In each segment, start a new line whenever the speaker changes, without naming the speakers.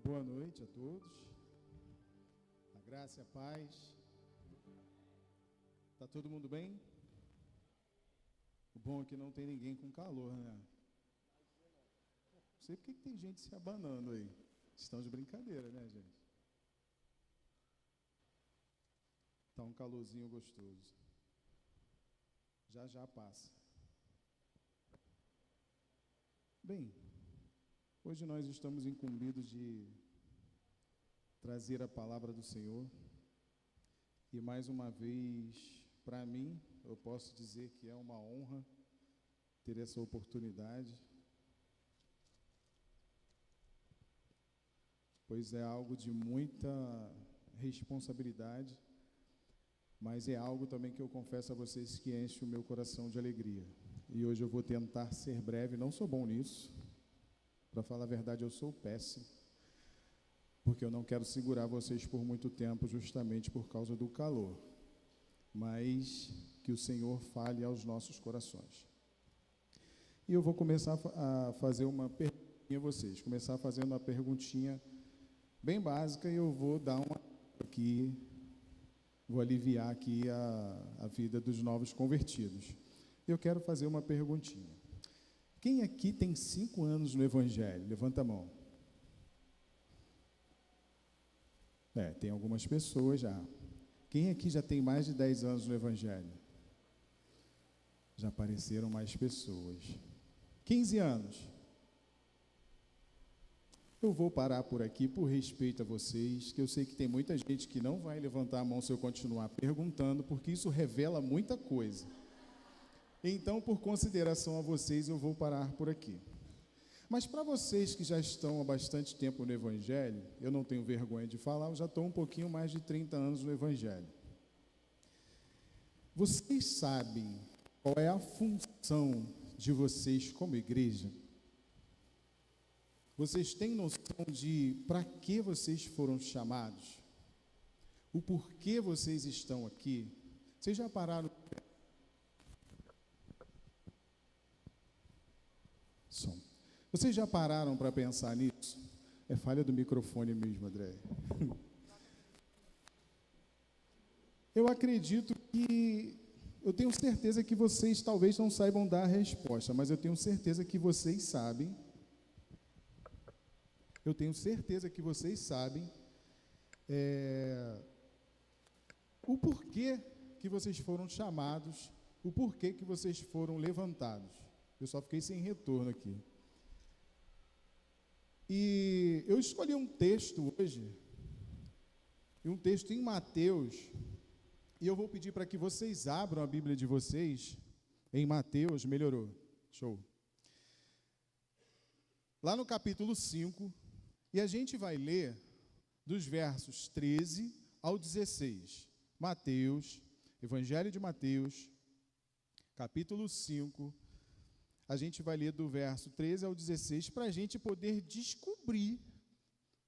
Boa noite a todos. A graça e a paz. Tá todo mundo bem? O bom é que não tem ninguém com calor, né? Não sei porque que tem gente se abanando aí. Estão de brincadeira, né, gente? Tá um calorzinho gostoso. Já já passa. Bem, hoje nós estamos incumbidos de trazer a palavra do Senhor. E mais uma vez, para mim, eu posso dizer que é uma honra ter essa oportunidade, pois é algo de muita responsabilidade, mas é algo também que eu confesso a vocês que enche o meu coração de alegria. E hoje eu vou tentar ser breve, não sou bom nisso, para falar a verdade eu sou péssimo, porque eu não quero segurar vocês por muito tempo justamente por causa do calor, mas que o Senhor fale aos nossos corações. E eu vou começar a fazer uma perguntinha a vocês, começar fazendo uma perguntinha bem básica e eu vou dar uma aqui, vou aliviar aqui a vida dos novos convertidos. Eu quero fazer uma perguntinha. Quem aqui tem 5 anos no Evangelho? Levanta a mão. Tem algumas pessoas já. Quem aqui já tem mais de 10 anos no Evangelho? Já apareceram mais pessoas. 15 anos. Eu vou parar por aqui por respeito a vocês, que eu sei que tem muita gente que não vai levantar a mão se eu continuar perguntando, porque isso revela muita coisa. Então, por consideração a vocês, eu vou parar por aqui. Mas para vocês que já estão há bastante tempo no Evangelho, eu não tenho vergonha de falar, eu já estou um pouquinho mais de 30 anos no Evangelho. Vocês sabem qual é a função de vocês como igreja? Vocês têm noção de para que vocês foram chamados? O porquê vocês estão aqui? Vocês já pararam? Som. Vocês já pararam para pensar nisso? É falha do microfone mesmo, André. Eu acredito que, eu tenho certeza que vocês talvez não saibam dar a resposta, mas eu tenho certeza que vocês sabem. Eu tenho certeza que vocês sabem o porquê que vocês foram chamados, o porquê que vocês foram levantados. Eu só fiquei sem retorno aqui. E eu escolhi um texto hoje, um texto em Mateus, e eu vou pedir para que vocês abram a Bíblia de vocês em Mateus, melhorou, show. Lá no capítulo 5, e a gente vai ler dos versos 13 ao 16. Mateus, Evangelho de Mateus, capítulo 5, a gente vai ler do verso 13 ao 16 para a gente poder descobrir,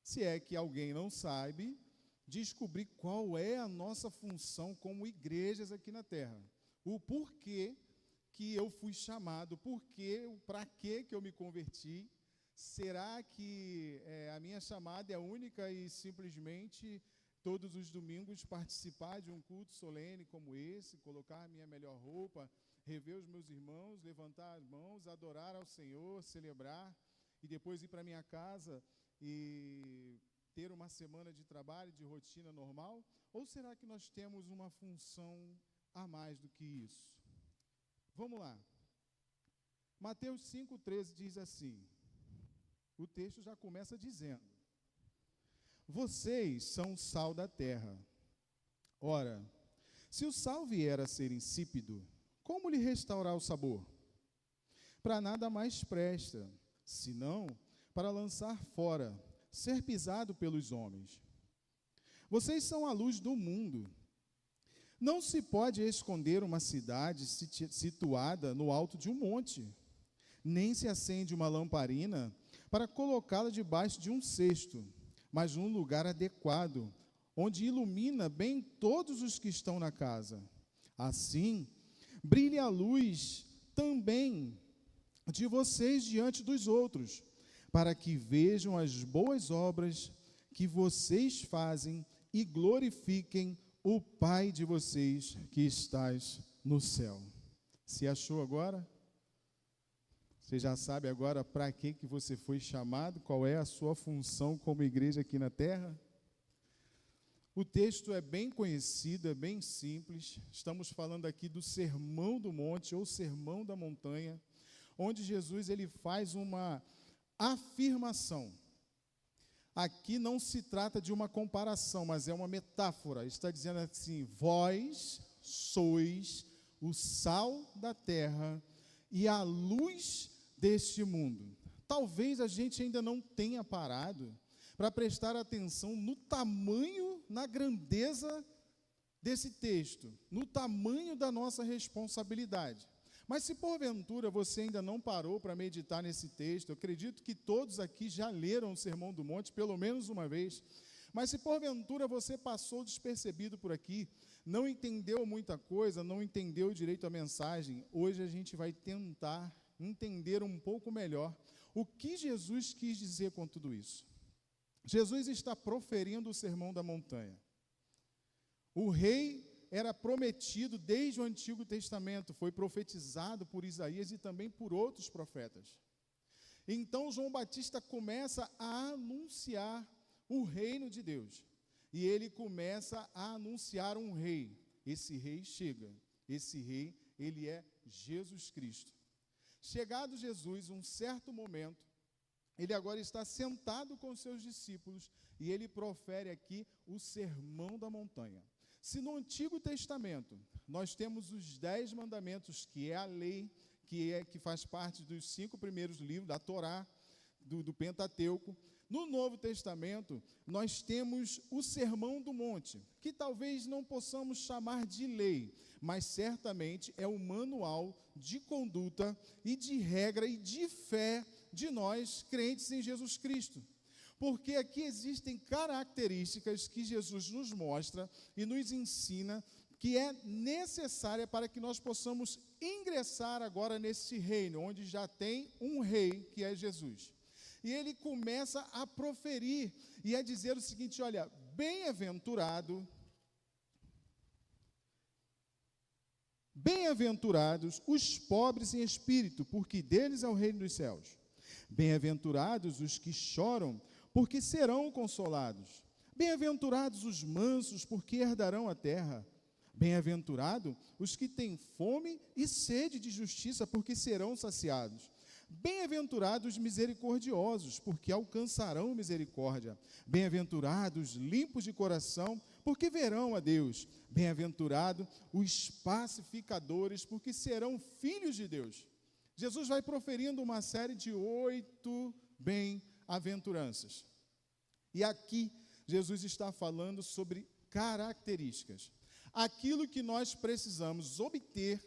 se é que alguém não sabe, descobrir qual é a nossa função como igrejas aqui na terra. O porquê que eu fui chamado, para que eu me converti. Será que a minha chamada é única e simplesmente todos os domingos participar de um culto solene como esse, colocar a minha melhor roupa, rever os meus irmãos, levantar as mãos, adorar ao Senhor, celebrar e depois ir para minha casa e ter uma semana de trabalho, de rotina normal? Ou será que nós temos uma função a mais do que isso? Vamos lá. Mateus 5,13 diz assim, o texto já começa dizendo: vocês são o sal da terra. Ora, se o sal vier a ser insípido, como lhe restaurar o sabor? Para nada mais presta, senão para lançar fora, ser pisado pelos homens. Vocês são a luz do mundo. Não se pode esconder uma cidade situada no alto de um monte, nem se acende uma lamparina para colocá-la debaixo de um cesto, mas num lugar adequado, onde ilumina bem todos os que estão na casa. Assim, brilhe a luz também de vocês diante dos outros, para que vejam as boas obras que vocês fazem e glorifiquem o Pai de vocês que estás no céu. Se achou agora? Você já sabe agora para que você foi chamado? Qual é a sua função como igreja aqui na terra? O texto é bem conhecido, é bem simples. Estamos falando aqui do Sermão do Monte ou Sermão da Montanha, onde Jesus ele faz uma afirmação. Aqui não se trata de uma comparação, mas é uma metáfora. Está dizendo assim: vós sois o sal da terra e a luz deste mundo. Talvez a gente ainda não tenha parado para prestar atenção no tamanho, na grandeza desse texto, no tamanho da nossa responsabilidade. Mas se porventura você ainda não parou para meditar nesse texto, eu acredito que todos aqui já leram o Sermão do Monte pelo menos uma vez, mas se porventura você passou despercebido por aqui, não entendeu muita coisa, não entendeu direito a mensagem, hoje a gente vai tentar entender um pouco melhor o que Jesus quis dizer com tudo isso. Jesus está proferindo o Sermão da Montanha. O rei era prometido desde o Antigo Testamento, foi profetizado por Isaías e também por outros profetas. Então João Batista começa a anunciar o reino de Deus. E ele começa a anunciar um rei. Esse rei chega. Esse rei, ele é Jesus Cristo. Chegado Jesus, um certo momento, ele agora está sentado com seus discípulos e ele profere aqui o Sermão da Montanha. Se no Antigo Testamento nós temos os 10 mandamentos, que é a lei, que faz parte dos 5 primeiros livros da Torá, do Pentateuco, no Novo Testamento nós temos o Sermão do Monte, que talvez não possamos chamar de lei, mas certamente é o manual de conduta e de regra e de fé de nós crentes em Jesus Cristo. Porque aqui existem características que Jesus nos mostra e nos ensina que é necessária para que nós possamos ingressar agora nesse reino, onde já tem um rei, que é Jesus. E ele começa a proferir e a dizer o seguinte: olha, bem-aventurados os pobres em espírito, porque deles é o reino dos céus. Bem-aventurados os que choram, porque serão consolados. Bem-aventurados os mansos, porque herdarão a terra. Bem-aventurados os que têm fome e sede de justiça, porque serão saciados. Bem-aventurados os misericordiosos, porque alcançarão misericórdia. Bem-aventurados limpos de coração, porque verão a Deus. Bem-aventurados os pacificadores, porque serão filhos de Deus. Jesus vai proferindo uma série de 8 bem-aventuranças. E aqui, Jesus está falando sobre características. Aquilo que nós precisamos obter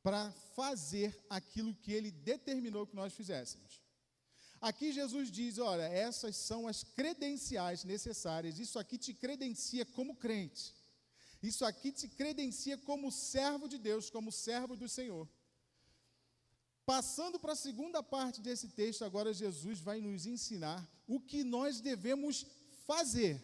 para fazer aquilo que Ele determinou que nós fizéssemos. Aqui Jesus diz, olha, essas são as credenciais necessárias. Isso aqui te credencia como crente. Isso aqui te credencia como servo de Deus, como servo do Senhor. Passando para a segunda parte desse texto, agora Jesus vai nos ensinar o que nós devemos fazer.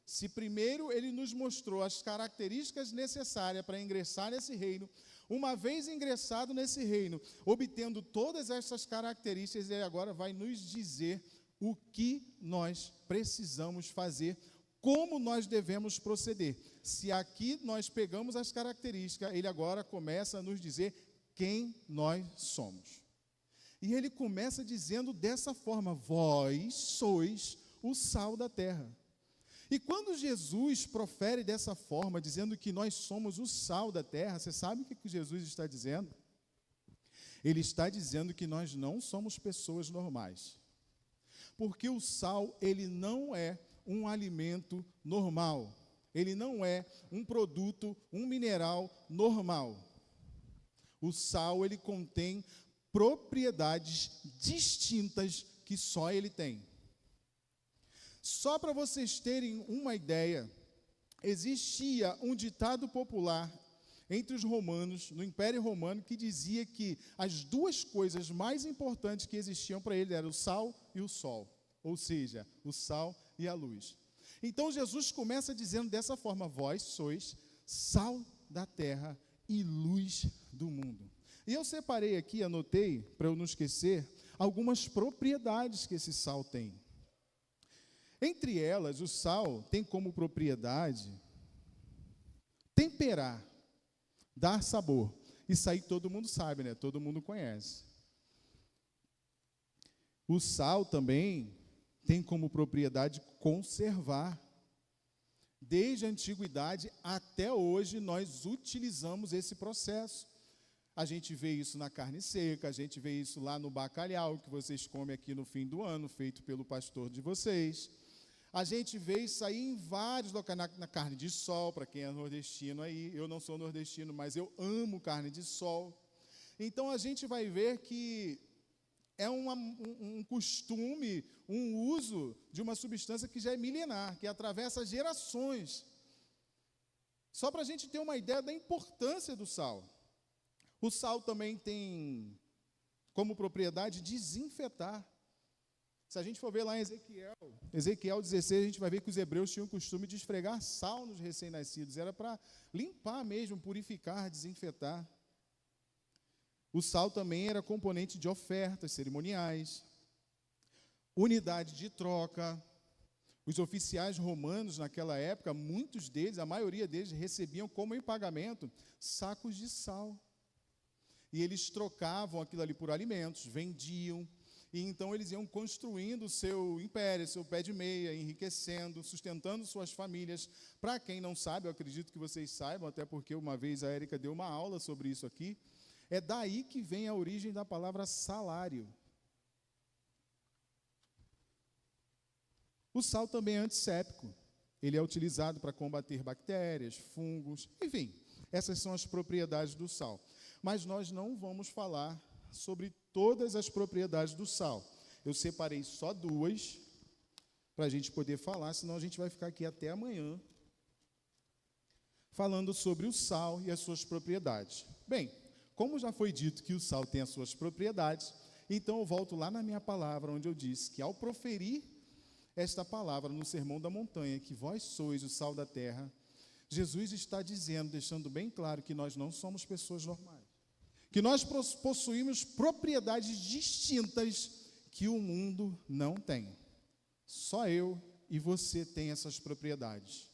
Se primeiro ele nos mostrou as características necessárias para ingressar nesse reino, uma vez ingressado nesse reino, obtendo todas essas características, ele agora vai nos dizer o que nós precisamos fazer, como nós devemos proceder. Se aqui nós pegamos as características, ele agora começa a nos dizer quem nós somos. E ele começa dizendo dessa forma: vós sois o sal da terra. E quando Jesus profere dessa forma, dizendo que nós somos o sal da terra, você sabe o que Jesus está dizendo? Ele está dizendo que nós não somos pessoas normais. Porque o sal, ele não é um alimento normal. Ele não é um produto, um mineral normal. O sal, ele contém propriedades distintas que só ele tem. Só para vocês terem uma ideia, existia um ditado popular entre os romanos, no Império Romano, que dizia que as duas coisas mais importantes que existiam para ele eram o sal e o sol, ou seja, o sal e a luz. Então Jesus começa dizendo dessa forma: vós sois sal da terra e luz do mundo. E eu separei aqui, anotei, para eu não esquecer, algumas propriedades que esse sal tem. Entre elas, o sal tem como propriedade temperar, dar sabor. Isso aí todo mundo sabe, né? Todo mundo conhece. O sal também tem como propriedade conservar. Desde a antiguidade até hoje, nós utilizamos esse processo. A gente vê isso na carne seca, a gente vê isso lá no bacalhau, que vocês comem aqui no fim do ano, feito pelo pastor de vocês. A gente vê isso aí em vários locais, na carne de sol, para quem é nordestino aí. Eu não sou nordestino, mas eu amo carne de sol. Então, a gente vai ver que é um costume, um uso de uma substância que já é milenar, que atravessa gerações. Só para a gente ter uma ideia da importância do sal. O sal também tem como propriedade desinfetar. Se a gente for ver lá em Ezequiel 16, a gente vai ver que os hebreus tinham o costume de esfregar sal nos recém-nascidos. Era para limpar mesmo, purificar, desinfetar. O sal também era componente de ofertas cerimoniais, unidade de troca. Os oficiais romanos naquela época, muitos deles, a maioria deles, recebiam como em pagamento sacos de sal. E eles trocavam aquilo ali por alimentos, vendiam. E então eles iam construindo o seu império, seu pé de meia, enriquecendo, sustentando suas famílias. Para quem não sabe, eu acredito que vocês saibam, até porque uma vez a Érica deu uma aula sobre isso aqui, é daí que vem a origem da palavra salário. O sal também é antisséptico. Ele é utilizado para combater bactérias, fungos, enfim, essas são as propriedades do sal. Mas nós não vamos falar sobre todas as propriedades do sal. Eu separei só duas para a gente poder falar, senão a gente vai ficar aqui até amanhã falando sobre o sal e as suas propriedades. Bem, como já foi dito que o sal tem as suas propriedades, então eu volto lá na minha palavra, onde eu disse que ao proferir esta palavra no Sermão da Montanha, que vós sois o sal da terra, Jesus está dizendo, deixando bem claro que nós não somos pessoas normais, que nós possuímos propriedades distintas que o mundo não tem. Só eu e você tem essas propriedades.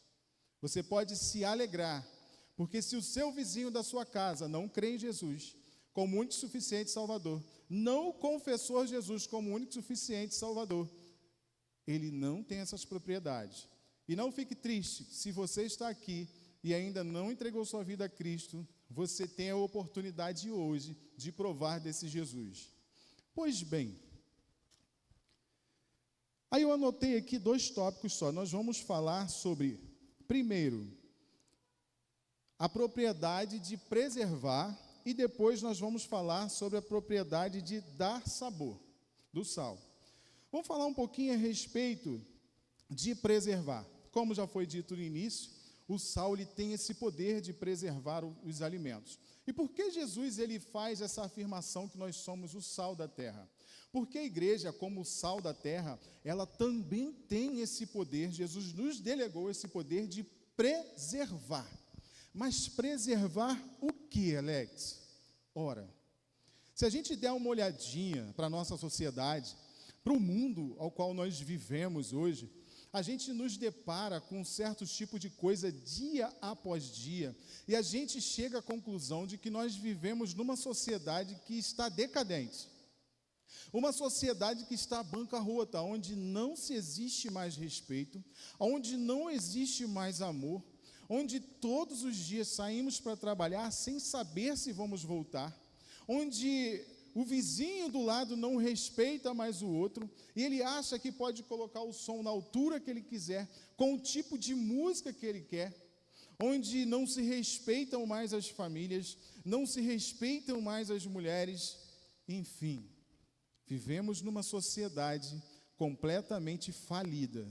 Você pode se alegrar, porque se o seu vizinho da sua casa não crê em Jesus como único e suficiente Salvador, não confessou Jesus como único e suficiente Salvador, ele não tem essas propriedades. E não fique triste, se você está aqui e ainda não entregou sua vida a Cristo, você tem a oportunidade hoje de provar desse Jesus. Pois bem, aí eu anotei aqui 2 tópicos só. Nós vamos falar sobre, primeiro, a propriedade de preservar, e depois nós vamos falar sobre a propriedade de dar sabor do sal. Vamos falar um pouquinho a respeito de preservar. Como já foi dito no início, o sal ele tem esse poder de preservar os alimentos. E por que Jesus ele faz essa afirmação que nós somos o sal da terra? Porque a igreja, como o sal da terra, ela também tem esse poder, Jesus nos delegou esse poder de preservar. Mas preservar o que, Alex? Ora, se a gente der uma olhadinha para a nossa sociedade, para o mundo ao qual nós vivemos hoje, a gente nos depara com um certo tipo de coisa dia após dia, e a gente chega à conclusão de que nós vivemos numa sociedade que está decadente, uma sociedade que está à bancarrota, onde não se existe mais respeito, onde não existe mais amor, onde todos os dias saímos para trabalhar sem saber se vamos voltar, onde o vizinho do lado não respeita mais o outro, e ele acha que pode colocar o som na altura que ele quiser, com o tipo de música que ele quer, onde não se respeitam mais as famílias, não se respeitam mais as mulheres, enfim, vivemos numa sociedade completamente falida,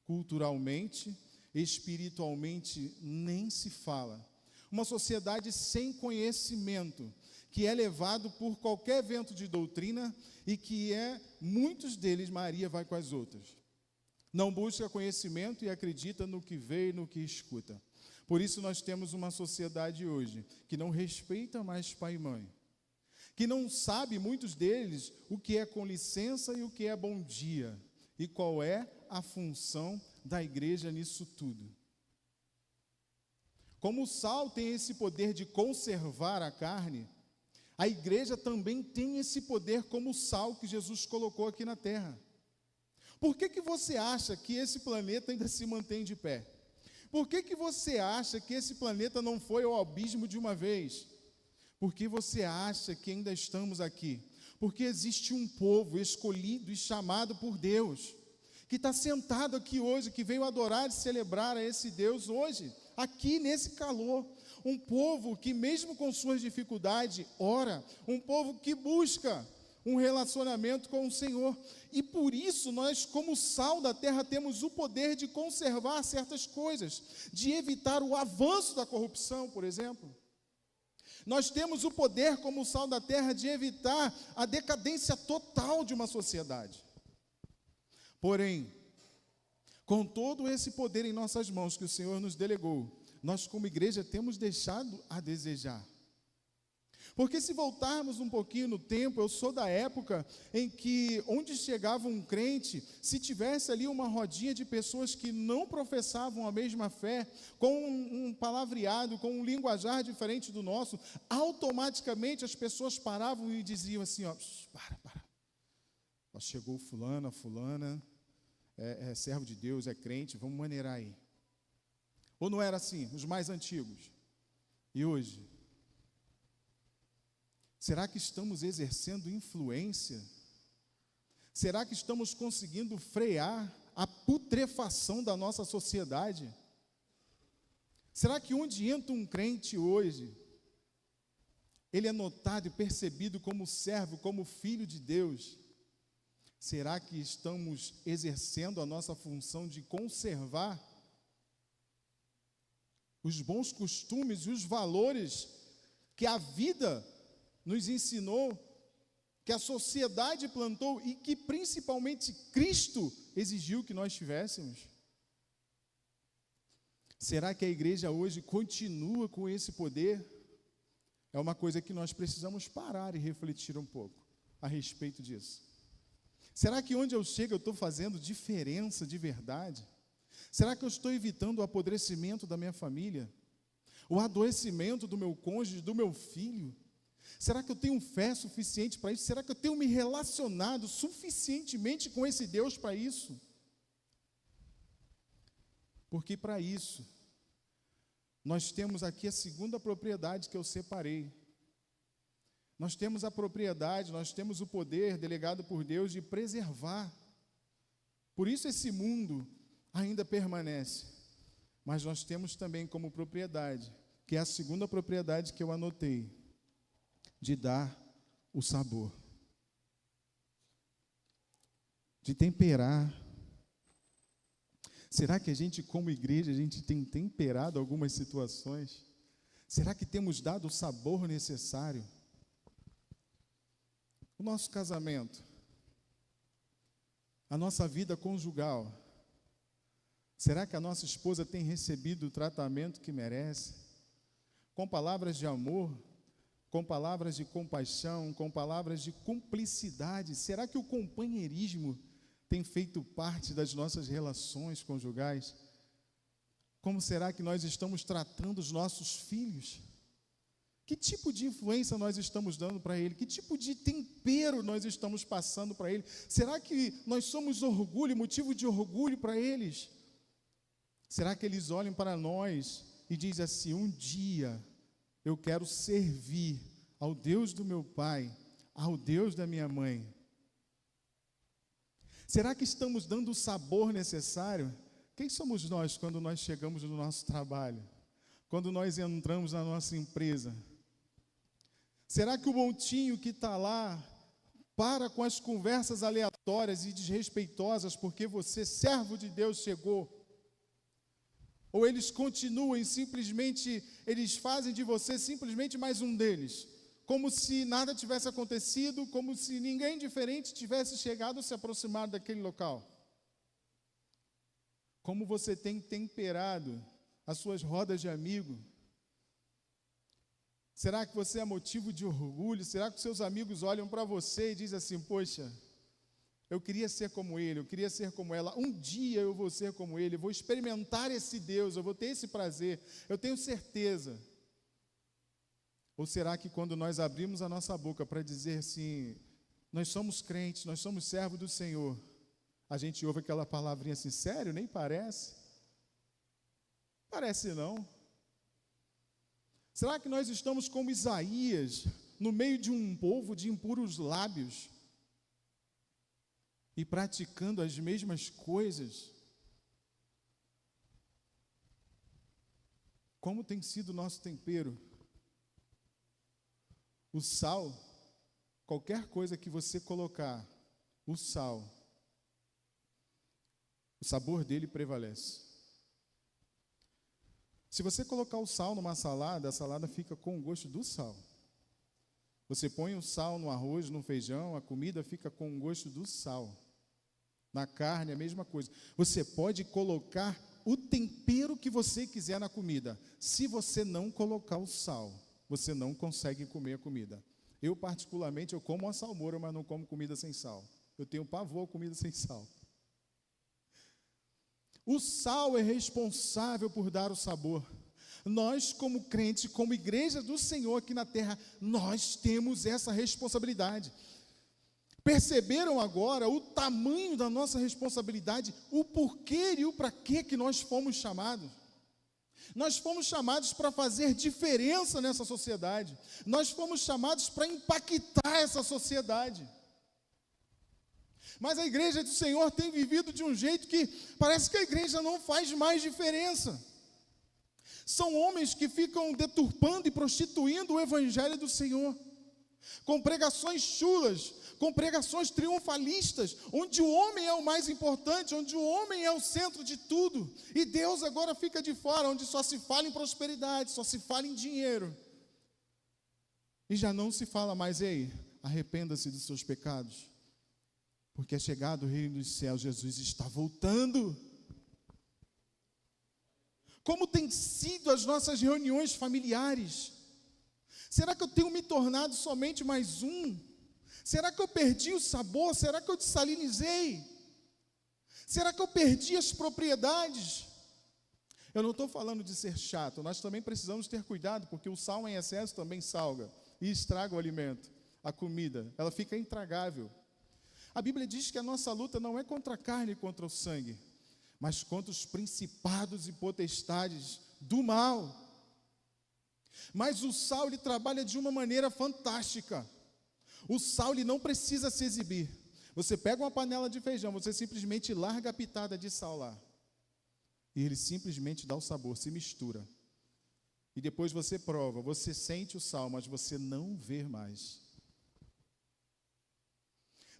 culturalmente, espiritualmente nem se fala, uma sociedade sem conhecimento, que é levado por qualquer vento de doutrina e que muitos deles, Maria vai com as outras. Não busca conhecimento e acredita no que vê e no que escuta. Por isso nós temos uma sociedade hoje que não respeita mais pai e mãe, que não sabe, muitos deles, o que é com licença e o que é bom dia, e qual é a função da igreja nisso tudo. Como o sal tem esse poder de conservar a carne, a igreja também tem esse poder como o sal que Jesus colocou aqui na terra. Por que você acha que esse planeta ainda se mantém de pé? Por que você acha que esse planeta não foi ao abismo de uma vez? Por que você acha que ainda estamos aqui? Porque existe um povo escolhido e chamado por Deus, que está sentado aqui hoje, que veio adorar e celebrar a esse Deus hoje, aqui nesse calor. Um povo que mesmo com suas dificuldades, ora, um povo que busca um relacionamento com o Senhor. E por isso nós, como sal da terra, temos o poder de conservar certas coisas, de evitar o avanço da corrupção, por exemplo. Nós temos o poder, como sal da terra, de evitar a decadência total de uma sociedade. Porém, com todo esse poder em nossas mãos que o Senhor nos delegou, nós como igreja temos deixado a desejar. Porque se voltarmos um pouquinho no tempo, eu sou da época em que, onde chegava um crente, se tivesse ali uma rodinha de pessoas que não professavam a mesma fé, com um palavreado, com um linguajar diferente do nosso, automaticamente as pessoas paravam e diziam assim, ó, para. Chegou fulano, a fulana, é servo de Deus, é crente, vamos maneirar aí. Ou não era assim, os mais antigos? E hoje? Será que estamos exercendo influência? Será que estamos conseguindo frear a putrefação da nossa sociedade? Será que onde entra um crente hoje, ele é notado e percebido como servo, como filho de Deus? Será que estamos exercendo a nossa função de conservar os bons costumes e os valores que a vida nos ensinou, que a sociedade plantou e que principalmente Cristo exigiu que nós tivéssemos? Será que a igreja hoje continua com esse poder? É uma coisa que nós precisamos parar e refletir um pouco a respeito disso. Será que onde eu chego eu estou fazendo diferença de verdade? Será que eu estou evitando o apodrecimento da minha família? O adoecimento do meu cônjuge, do meu filho? Será que eu tenho fé suficiente para isso? Será que eu tenho me relacionado suficientemente com esse Deus para isso? Porque para isso, nós temos aqui a segunda propriedade que eu separei. Nós temos a propriedade, nós temos o poder delegado por Deus de preservar. Por isso esse mundo ainda permanece. Mas nós temos também como propriedade, que é a segunda propriedade que eu anotei, de dar o sabor, de temperar. Será que a gente, como igreja, a gente tem temperado algumas situações? Será que temos dado o sabor necessário? O nosso casamento, a nossa vida conjugal, será que a nossa esposa tem recebido o tratamento que merece? Com palavras de amor, com palavras de compaixão, com palavras de cumplicidade. Será que o companheirismo tem feito parte das nossas relações conjugais? Como será que nós estamos tratando os nossos filhos? Que tipo de influência nós estamos dando para ele? Que tipo de tempero nós estamos passando para ele? Será que nós somos orgulho, motivo de orgulho para eles? Será que eles olham para nós e dizem assim, um dia eu quero servir ao Deus do meu pai, ao Deus da minha mãe? Será que estamos dando o sabor necessário? Quem somos nós quando nós chegamos no nosso trabalho? Quando nós entramos na nossa empresa? Será que o montinho que está lá para com as conversas aleatórias e desrespeitosas porque você, servo de Deus, chegou? Ou eles continuam e simplesmente, eles fazem de você simplesmente mais um deles, como se nada tivesse acontecido, como se ninguém diferente tivesse chegado ou se aproximado daquele local. Como você tem temperado as suas rodas de amigo? Será que você é motivo de orgulho? Será que seus amigos olham para você e dizem assim, poxa, eu queria ser como ele, eu queria ser como ela, um dia eu vou ser como ele, eu vou experimentar esse Deus, eu vou ter esse prazer, eu tenho certeza. Ou será que quando nós abrimos a nossa boca para dizer assim, nós somos crentes, nós somos servos do Senhor, a gente ouve aquela palavrinha assim, sério? Nem parece? Parece não. Será que nós estamos como Isaías, no meio de um povo de impuros lábios, e praticando as mesmas coisas? Como tem sido o nosso tempero? O sal, qualquer coisa que você colocar, o sal, o sabor dele prevalece. Se você colocar o sal numa salada, a salada fica com o gosto do sal. Você põe o sal no arroz, no feijão, a comida fica com o gosto do sal. Na carne, a mesma coisa. Você pode colocar o tempero que você quiser na comida. Se você não colocar o sal, você não consegue comer a comida. Eu, particularmente, eu como uma salmoura, mas não como comida sem sal. Eu tenho pavor a comida sem sal. O sal é responsável por dar o sabor. Nós, como crentes, como igreja do Senhor aqui na terra, nós temos essa responsabilidade. Perceberam agora o tamanho da nossa responsabilidade, o porquê e o para quê que nós fomos chamados? Nós fomos chamados para fazer diferença nessa sociedade. Nós fomos chamados para impactar essa sociedade. Mas a igreja do Senhor tem vivido de um jeito que parece que a igreja não faz mais diferença. São homens que ficam deturpando e prostituindo o evangelho do Senhor, com pregações chulas, com pregações triunfalistas, onde o homem é o mais importante, onde o homem é o centro de tudo, e Deus agora fica de fora, onde só se fala em prosperidade, só se fala em dinheiro, e já não se fala mais, ei, arrependa-se dos seus pecados, porque é chegado o reino dos céus, Jesus está voltando. Como tem sido as nossas reuniões familiares? Será que eu tenho me tornado somente mais um? Será que eu perdi o sabor? Será que eu dessalinizei? Será que eu perdi as propriedades? Eu não estou falando de ser chato, nós também precisamos ter cuidado, porque o sal em excesso também salga e estraga o alimento, a comida, ela fica intragável. A Bíblia diz que a nossa luta não é contra a carne e contra o sangue, mas contra os principados e potestades do mal. Mas o sal, ele trabalha de uma maneira fantástica. O sal, ele não precisa se exibir. Você pega uma panela de feijão, você simplesmente larga a pitada de sal lá, e ele simplesmente dá o sabor, se mistura. E depois você prova, você sente o sal, mas você não vê mais.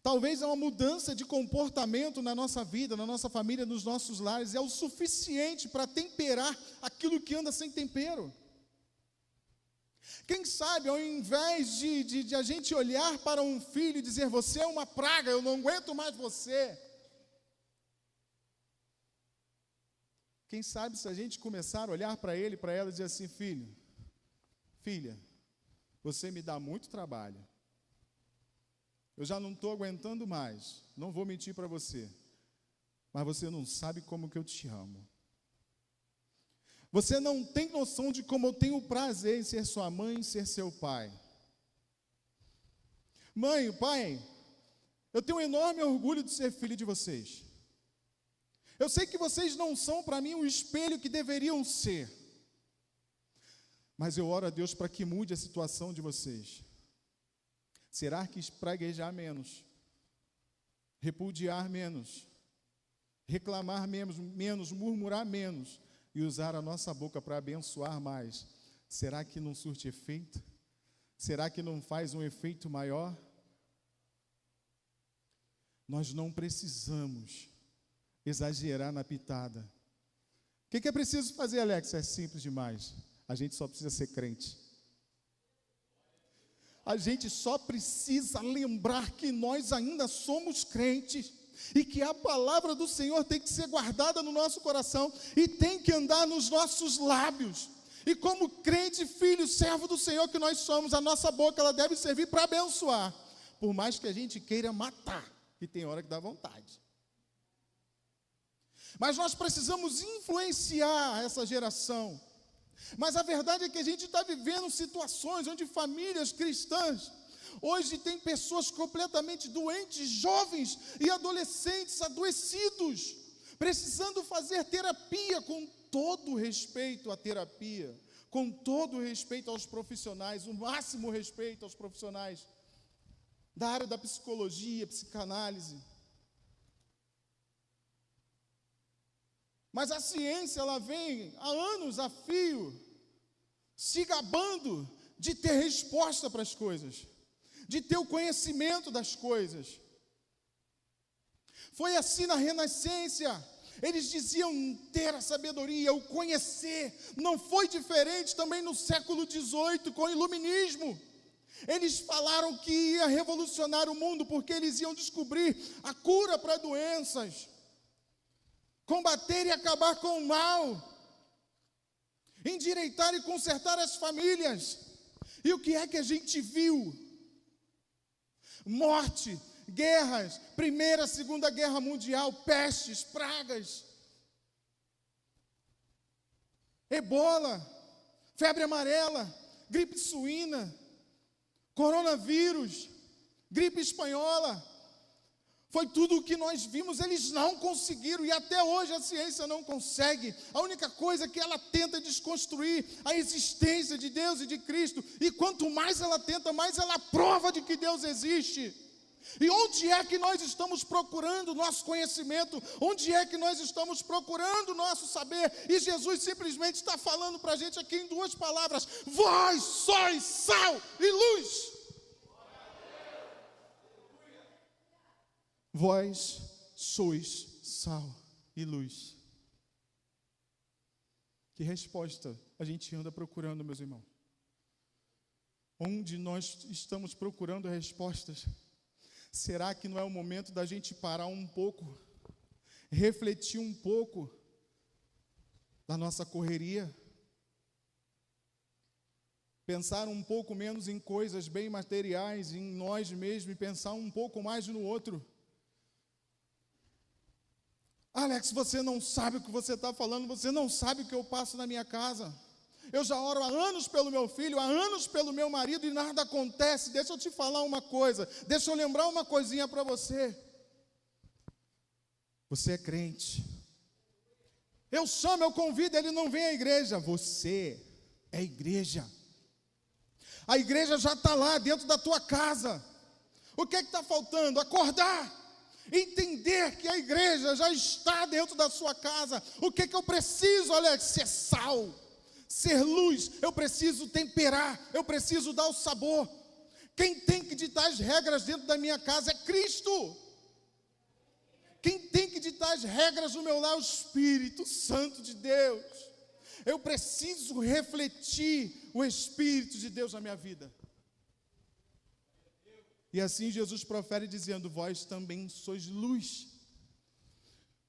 Talvez uma mudança de comportamento na nossa vida, na nossa família, nos nossos lares, é o suficiente para temperar aquilo que anda sem tempero. Quem sabe, ao invés de a gente olhar para um filho e dizer, você é uma praga, eu não aguento mais você. Quem sabe se a gente começar a olhar para ele, para ela e dizer assim, filho, filha, você me dá muito trabalho. Eu já não estou aguentando mais, não vou mentir para você, mas você não sabe como que eu te amo. Você não tem noção de como eu tenho prazer em ser sua mãe, em ser seu pai. Mãe, pai, eu tenho um enorme orgulho de ser filho de vocês. Eu sei que vocês não são para mim o espelho que deveriam ser, mas eu oro a Deus para que mude a situação de vocês. Será que praguejar menos, repudiar menos, reclamar menos, murmurar menos e usar a nossa boca para abençoar mais, será que não surte efeito? Será que não faz um efeito maior? Nós não precisamos exagerar na pitada. que é preciso fazer, Alex? É simples demais. A gente só precisa ser crente. A gente só precisa lembrar que nós ainda somos crentes e que a palavra do Senhor tem que ser guardada no nosso coração e tem que andar nos nossos lábios. E como crente, filho, servo do Senhor que nós somos, a nossa boca ela deve servir para abençoar, por mais que a gente queira matar, e tem hora que dá vontade. Mas nós precisamos influenciar essa geração. Mas a verdade é que a gente está vivendo situações onde famílias cristãs, hoje tem pessoas completamente doentes, jovens e adolescentes adoecidos, precisando fazer terapia, com todo respeito à terapia, com todo respeito aos profissionais, o máximo respeito aos profissionais da área da psicologia, psicanálise. Mas a ciência, ela vem há anos a fio, se gabando de ter resposta para as coisas, de ter o conhecimento das coisas. Foi assim na Renascença, eles diziam ter a sabedoria, o conhecer. Não foi diferente também no século XVIII com o iluminismo. Eles falaram que ia revolucionar o mundo, porque eles iam descobrir a cura para doenças, combater e acabar com o mal, endireitar e consertar as famílias. E o que é que a gente viu? Morte, guerras, Primeira, Segunda Guerra Mundial, pestes, pragas, ebola, febre amarela, gripe suína, coronavírus, gripe espanhola. Foi tudo o que nós vimos. Eles não conseguiram, e até hoje a ciência não consegue. A única coisa que ela tenta é desconstruir a existência de Deus e de Cristo, e quanto mais ela tenta, mais ela prova de que Deus existe. E onde é que nós estamos procurando o nosso conhecimento? Onde é que nós estamos procurando o nosso saber? E Jesus simplesmente está falando para a gente aqui em duas palavras: vós sois sal e luz. Vós sois sal e luz. Que resposta a gente anda procurando, meus irmãos? Onde nós estamos procurando respostas? Será que não é o momento da gente parar um pouco, refletir um pouco da nossa correria? Pensar um pouco menos em coisas bem materiais, em nós mesmos, e pensar um pouco mais no outro? Alex, você não sabe o que você está falando, você não sabe o que eu passo na minha casa. Eu já oro há anos pelo meu filho, há anos pelo meu marido, e nada acontece. Deixa eu te falar uma coisa, deixa eu lembrar uma coisinha para você. Você é crente. Eu chamo, eu convido, ele não vem à igreja. Você é igreja. A igreja já está lá dentro da tua casa. O que é que está faltando? Acordar. Entender que a igreja já está dentro da sua casa. O que é que eu preciso, Alex? Ser sal, ser luz. Eu preciso temperar, eu preciso dar o sabor. Quem tem que ditar as regras dentro da minha casa é Cristo. Quem tem que ditar as regras no meu lar é o Espírito Santo de Deus. Eu preciso refletir o Espírito de Deus na minha vida. E assim Jesus profere dizendo: vós também sois luz.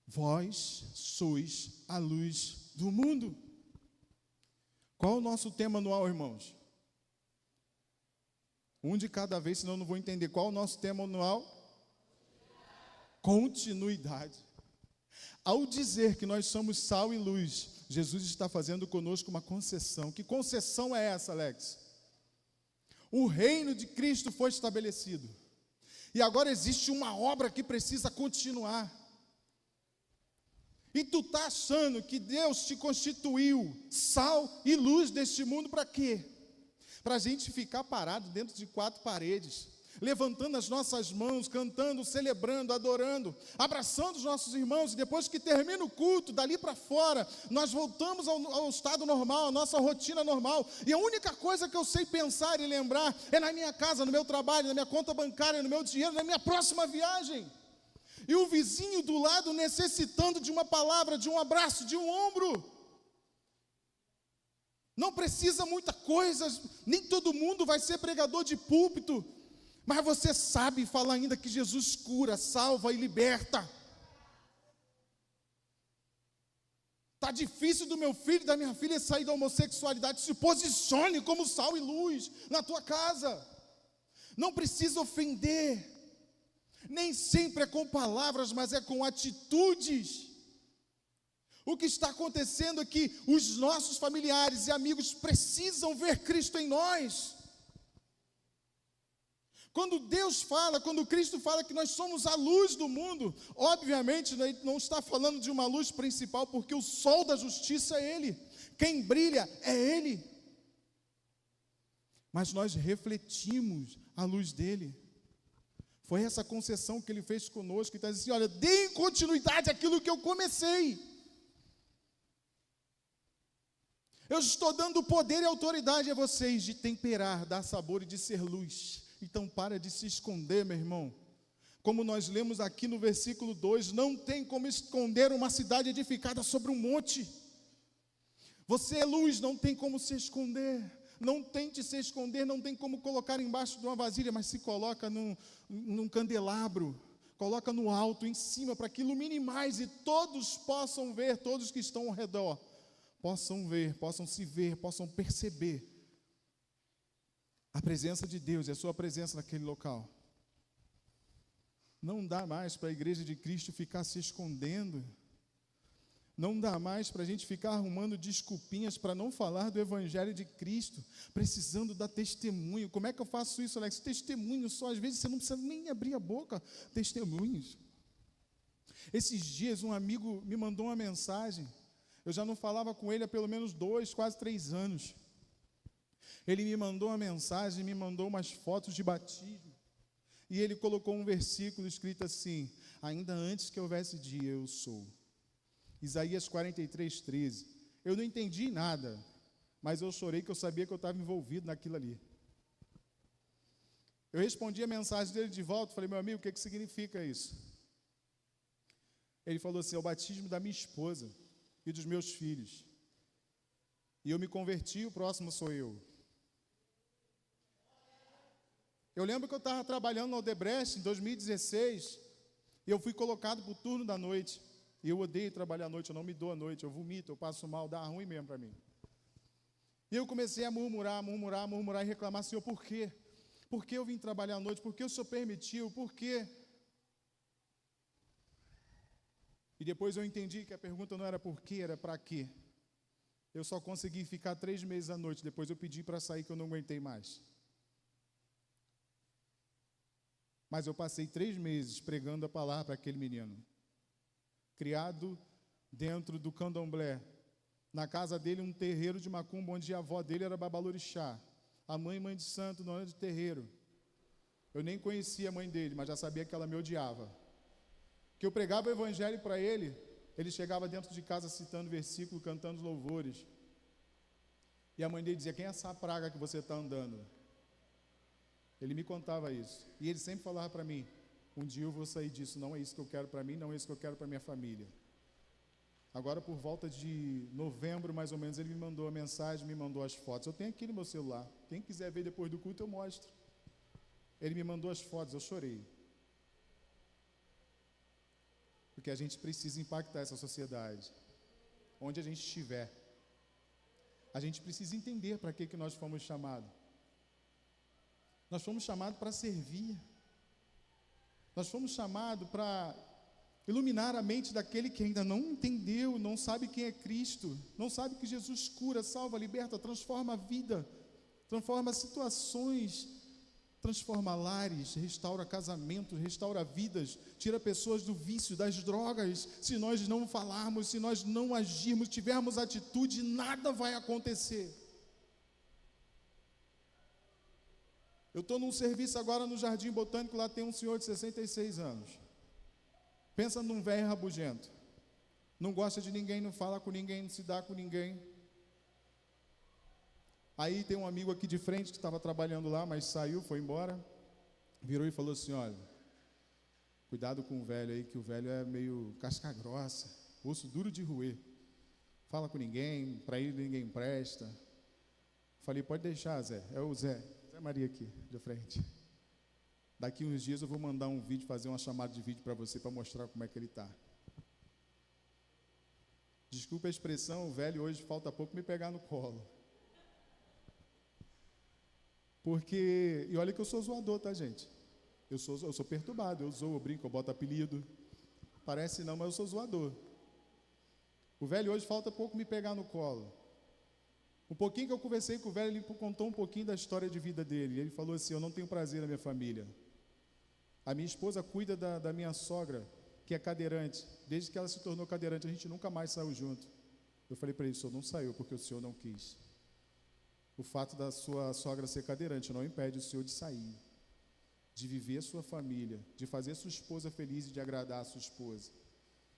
Vós sois a luz do mundo. Qual é o nosso tema anual, irmãos? Um de cada vez, senão eu não vou entender. Qual é o nosso tema anual? Continuidade. Ao dizer que nós somos sal e luz, Jesus está fazendo conosco uma concessão. Que concessão é essa, Alex? O reino de Cristo foi estabelecido. E agora existe uma obra que precisa continuar. E tu está achando que Deus te constituiu sal e luz deste mundo para quê? Para a gente ficar parado dentro de quatro paredes, levantando as nossas mãos, cantando, celebrando, adorando, abraçando os nossos irmãos, e depois que termina o culto, dali para fora, nós voltamos ao estado normal, à nossa rotina normal, e a única coisa que eu sei pensar e lembrar é na minha casa, no meu trabalho, na minha conta bancária, no meu dinheiro, na minha próxima viagem. E o vizinho do lado necessitando de uma palavra, de um abraço, de um ombro. Não precisa muita coisa, nem todo mundo vai ser pregador de púlpito, mas você sabe falar ainda que Jesus cura, salva e liberta. Está difícil do meu filho, da minha filha sair da homossexualidade. Se posicione como sal e luz na tua casa. Não precisa ofender. Nem sempre é com palavras, mas é com atitudes. O que está acontecendo é que os nossos familiares e amigos precisam ver Cristo em nós. Quando Deus fala, quando Cristo fala que nós somos a luz do mundo, obviamente não está falando de uma luz principal, porque o sol da justiça é Ele, quem brilha é Ele. Mas nós refletimos a luz dEle. Foi essa concessão que Ele fez conosco, que está dizendo assim, olha, deem continuidade àquilo que eu comecei. Eu estou dando poder e autoridade a vocês de temperar, dar sabor e de ser luz. Então para de se esconder, meu irmão. Como nós lemos aqui no versículo 2, não tem como esconder uma cidade edificada sobre um monte. Você é luz, não tem como se esconder. Não tente se esconder, não tem como colocar embaixo de uma vasilha, mas se coloca num candelabro, coloca no alto, em cima, para que ilumine mais e todos possam ver, todos que estão ao redor, possam ver, possam se ver, possam perceber a presença de Deus e a sua presença naquele local. Não dá mais para a igreja de Cristo ficar se escondendo. Não dá mais para a gente ficar arrumando desculpinhas para não falar do Evangelho de Cristo, precisando dar testemunho. Como é que eu faço isso, Alex? Testemunho só, às vezes você não precisa nem abrir a boca. Testemunhos. Esses dias um amigo me mandou uma mensagem. Eu já não falava com ele há pelo menos 2, quase 3 anos. Ele me mandou uma mensagem, me mandou umas fotos de batismo. E ele colocou um versículo escrito assim: ainda antes que houvesse dia, eu sou. Isaías 43:13. Eu não entendi nada, mas eu chorei que eu sabia que eu estava envolvido naquilo ali. Eu respondi a mensagem dele de volta, falei, meu amigo, o que significa isso? Ele falou assim, é o batismo da minha esposa e dos meus filhos. E eu me converti, o próximo sou eu. Eu lembro que eu estava trabalhando no Odebrecht em 2016, e eu fui colocado para o turno da noite. E eu odeio trabalhar à noite, eu não me dou à noite, eu vomito, eu passo mal, dá ruim mesmo para mim. E eu comecei a murmurar e reclamar, Senhor, por quê? Por que eu vim trabalhar à noite? Por que o Senhor permitiu? Por quê? E depois eu entendi que a pergunta não era por quê, era para quê. Eu só consegui ficar 3 meses à noite, depois eu pedi para sair que eu não aguentei mais. Mas eu passei 3 meses pregando a palavra para aquele menino. Criado dentro do candomblé. Na casa dele, um terreiro de macumba, onde a avó dele era babalorixá. A mãe de santo, dona de terreiro. Eu nem conhecia a mãe dele, mas já sabia que ela me odiava. Que eu pregava o evangelho para ele, ele chegava dentro de casa citando versículo, cantando louvores. E a mãe dele dizia, quem é essa praga que você está andando? Ele me contava isso. E ele sempre falava para mim, um dia eu vou sair disso, não é isso que eu quero para mim, não é isso que eu quero para minha família. Agora, por volta de novembro, mais ou menos, ele me mandou a mensagem, me mandou as fotos. Eu tenho aqui no meu celular. Quem quiser ver depois do culto, eu mostro. Ele me mandou as fotos, eu chorei. Porque a gente precisa impactar essa sociedade. Onde a gente estiver. A gente precisa entender para que nós fomos chamados. Nós fomos chamados para servir. Nós fomos chamados para iluminar a mente daquele que ainda não entendeu, não sabe quem é Cristo, não sabe que Jesus cura, salva, liberta, transforma a vida, transforma situações, transforma lares, restaura casamentos, restaura vidas, tira pessoas do vício, das drogas. Se nós não falarmos, se nós não agirmos, tivermos atitude, nada vai acontecer. Eu estou num serviço agora no Jardim Botânico, lá tem um senhor de 66 anos. Pensa num velho rabugento. Não gosta de ninguém, não fala com ninguém, não se dá com ninguém. Aí tem um amigo aqui de frente que estava trabalhando lá, mas saiu, foi embora. Virou e falou assim, olha, cuidado com o velho aí, que o velho é meio casca grossa, osso duro de roer. Fala com ninguém, para ele ninguém presta. Falei, pode deixar, Zé. É o Zé Maria aqui, de frente. Daqui uns dias eu vou mandar um vídeo, fazer uma chamada de vídeo para você, para mostrar como é que ele está. Desculpa a expressão, o velho hoje falta pouco me pegar no colo. Porque, e olha que eu sou zoador, tá, gente? Eu sou perturbado, eu zoo, eu brinco, eu boto apelido. Parece não, mas eu sou zoador. O velho hoje falta pouco me pegar no colo. Um pouquinho que eu conversei com o velho, ele contou um pouquinho da história de vida dele. Ele falou assim, eu não tenho prazer na minha família. A minha esposa cuida da minha sogra, que é cadeirante. Desde que ela se tornou cadeirante, a gente nunca mais saiu junto. Eu falei para ele, o senhor não saiu porque o senhor não quis. O fato da sua sogra ser cadeirante não impede o senhor de sair, de viver a sua família, de fazer a sua esposa feliz e de agradar a sua esposa.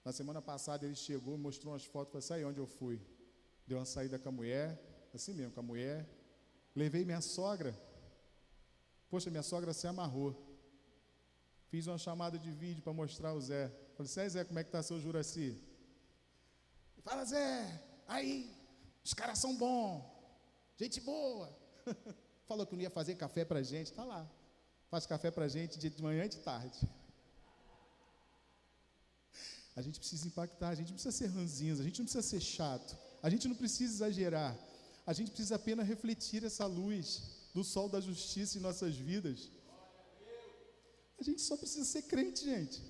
Na semana passada ele chegou, mostrou umas fotos, falei, saí onde eu fui. Deu uma saída com a mulher, assim mesmo, com a mulher. Levei minha sogra. Poxa, minha sogra se amarrou. Fiz uma chamada de vídeo para mostrar o Zé. Falei, Zé, como é que está seu Juraci? Fala, Zé, aí, os caras são bons, gente boa. Falou que não ia fazer café para a gente, está lá. Faz café para a gente de manhã e de tarde. A gente precisa impactar, a gente não precisa ser ranzinhos, a gente não precisa ser chato, a gente não precisa exagerar, a gente precisa apenas refletir essa luz do sol da justiça em nossas vidas. A gente só precisa ser crente, gente,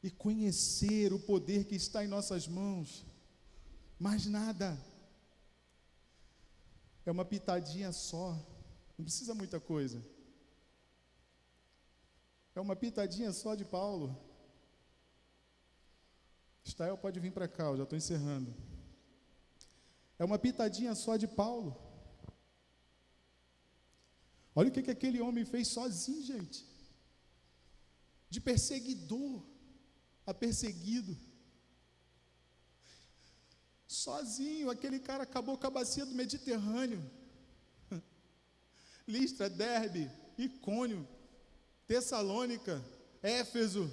e conhecer o poder que está em nossas mãos, mais nada. É uma pitadinha só, não precisa muita coisa. É uma pitadinha só de Paulo. Estael pode vir para cá, eu já estou encerrando. É uma pitadinha só de Paulo. Olha o que aquele homem fez sozinho, gente. De perseguidor a perseguido. Sozinho, aquele cara acabou com a bacia do Mediterrâneo. Listra, Derbe, Icônio, Tessalônica, Éfeso.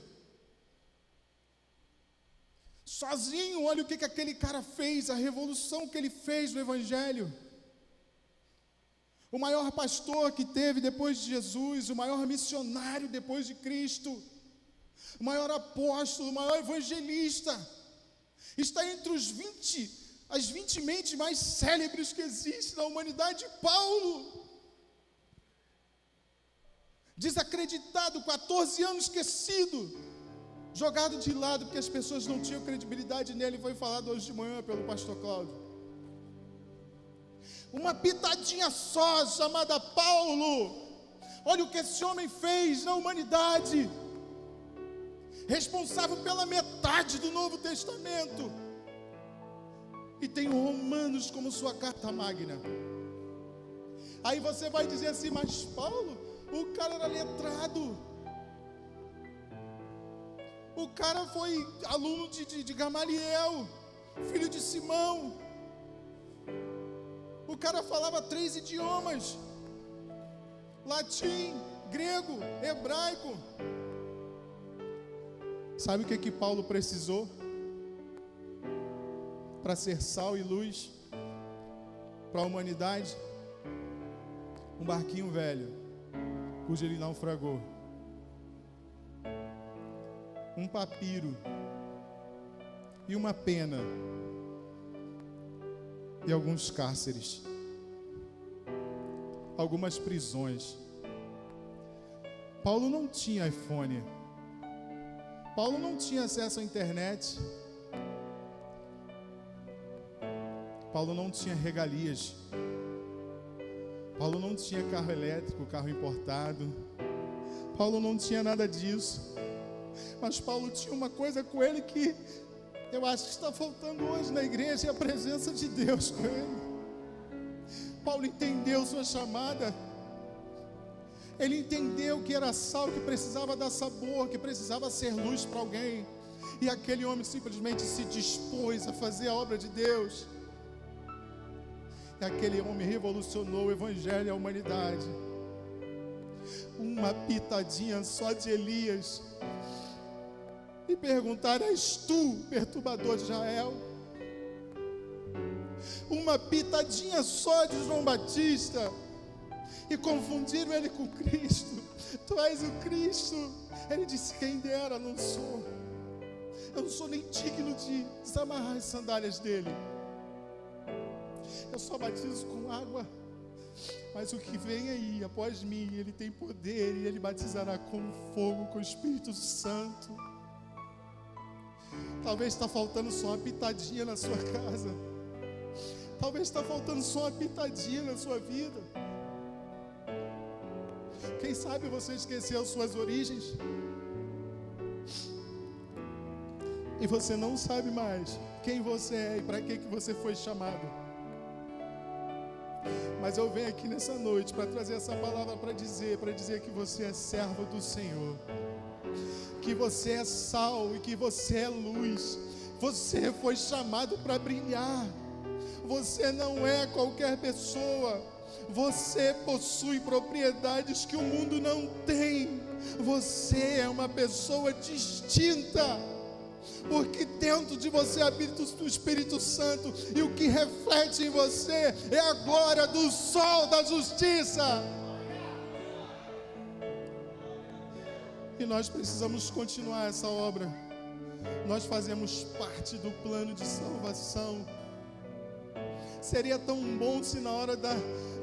Sozinho, olha o que aquele cara fez, a revolução que ele fez no Evangelho. O maior pastor que teve depois de Jesus, o maior missionário depois de Cristo, o maior apóstolo, o maior evangelista, está entre as 20 mentes mais célebres que existem na humanidade, Paulo. Desacreditado, 14 anos esquecido, jogado de lado, porque as pessoas não tinham credibilidade nele, foi falado hoje de manhã pelo pastor Cláudio. Uma pitadinha só, chamada Paulo. Olha o que esse homem fez na humanidade. Responsável pela metade do Novo Testamento. E tem o Romanos como sua carta magna. Aí você vai dizer assim, mas Paulo, o cara era letrado. O cara foi aluno de Gamaliel, filho de Simão. O cara falava 3 idiomas: latim, grego, hebraico. Sabe o que Paulo precisou para ser sal e luz para a humanidade? Um barquinho velho, cujo ele naufragou. Um papiro e uma pena e alguns cárceres, algumas prisões. Paulo não tinha iPhone, Paulo não tinha acesso à internet, Paulo não tinha regalias, Paulo não tinha carro elétrico, carro importado, Paulo não tinha nada disso. Mas Paulo tinha uma coisa com ele que eu acho que está faltando hoje na igreja, é a presença de Deus com ele. Paulo entendeu sua chamada. Ele entendeu que era sal, que precisava dar sabor, que precisava ser luz para alguém. E aquele homem simplesmente se dispôs a fazer a obra de Deus. E aquele homem revolucionou o evangelho e a humanidade. Uma pitadinha só de Elias. E perguntar, és tu, perturbador de Israel? uma pitadinha só de João Batista e confundiram ele com Cristo. Tu és o Cristo. Ele disse: quem dera, não sou. Eu não sou nem digno de desamarrar as sandálias dele. Eu só batizo com água, mas o que vem aí após mim, ele tem poder e ele batizará com fogo, com o Espírito Santo. Talvez está faltando só uma pitadinha na sua casa. Talvez está faltando só uma pitadinha na sua vida. Quem sabe você esqueceu suas origens e você não sabe mais quem você é e para que você foi chamado. Mas eu venho aqui nessa noite para trazer essa palavra para dizer que você é servo do Senhor, que você é sal e que você é luz. Você foi chamado para brilhar. Você não é qualquer pessoa. Você possui propriedades que o mundo não tem. Você é uma pessoa distinta, porque dentro de você habita o Espírito Santo, e o que reflete em você é a glória do sol da justiça. E nós precisamos continuar essa obra. Nós fazemos parte do plano de salvação. Seria tão bom se na hora da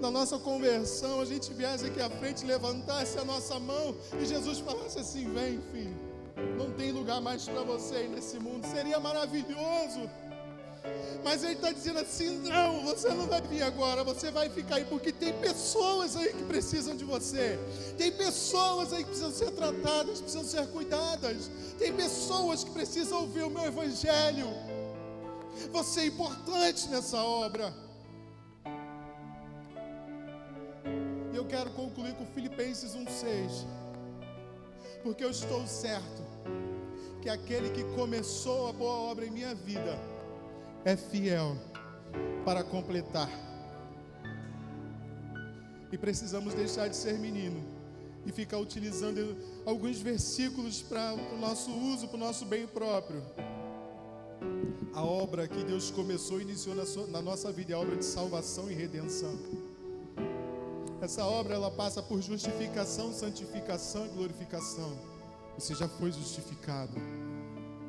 nossa conversão a gente viesse aqui à frente, levantasse a nossa mão e Jesus falasse assim: vem, filho, não tem lugar mais para você aí nesse mundo. Seria maravilhoso. Mas ele está dizendo assim: não, você não vai vir agora, você vai ficar aí, porque tem pessoas aí que precisam de você. Tem pessoas aí que precisam ser tratadas, precisam ser cuidadas. Tem pessoas que precisam ouvir o meu evangelho. Você é importante nessa obra. E eu quero concluir com Filipenses 1:6, porque eu estou certo que aquele que começou a boa obra em minha vida é fiel para completar. E precisamos deixar de ser menino e ficar utilizando alguns versículos para o nosso uso, para o nosso bem próprio. A obra que Deus começou e iniciou na nossa vida é a obra de salvação e redenção. Essa obra, ela passa por justificação, santificação e glorificação. Você já foi justificado.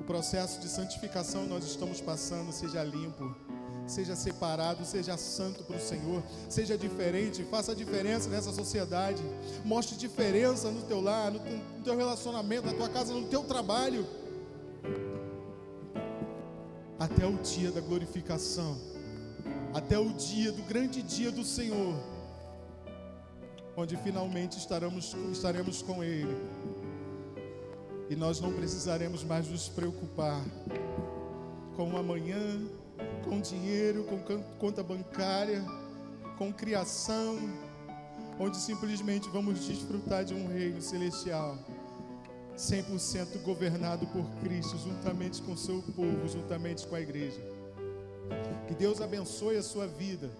O processo de santificação nós estamos passando. Seja limpo, seja separado, seja santo para o Senhor, seja diferente, faça a diferença nessa sociedade, mostre diferença no teu lar, no teu relacionamento, na tua casa, no teu trabalho, até o dia da glorificação, até o dia do grande dia do Senhor, onde finalmente estaremos com Ele, e nós não precisaremos mais nos preocupar com o amanhã, com dinheiro, com conta bancária, com criação, onde simplesmente vamos desfrutar de um reino celestial, 100% governado por Cristo, juntamente com o seu povo, juntamente com a igreja. Que Deus abençoe a sua vida,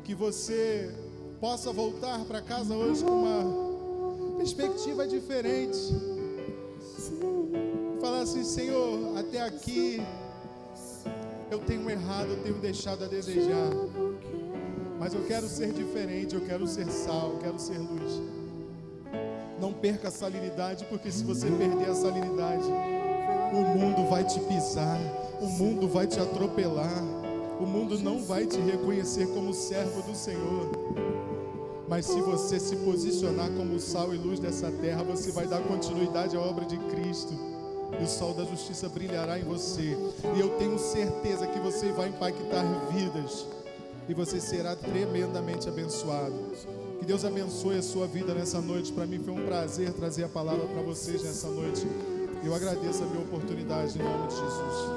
que você possa voltar para casa hoje com uma perspectiva diferente, falar assim: Senhor, até aqui eu tenho errado, eu tenho deixado a desejar, mas eu quero ser diferente, eu quero ser sal, eu quero ser luz. Não perca a salinidade, porque se você perder a salinidade, o mundo vai te pisar, o mundo vai te atropelar, o mundo não vai te reconhecer como servo do Senhor. Mas se você se posicionar como sal e luz dessa terra, você vai dar continuidade à obra de Cristo, e o sol da justiça brilhará em você, e eu tenho certeza que você vai impactar vidas, e você será tremendamente abençoado. Que Deus abençoe a sua vida nessa noite. Para mim foi um prazer trazer a palavra para vocês nessa noite. Eu agradeço a minha oportunidade em nome de Jesus.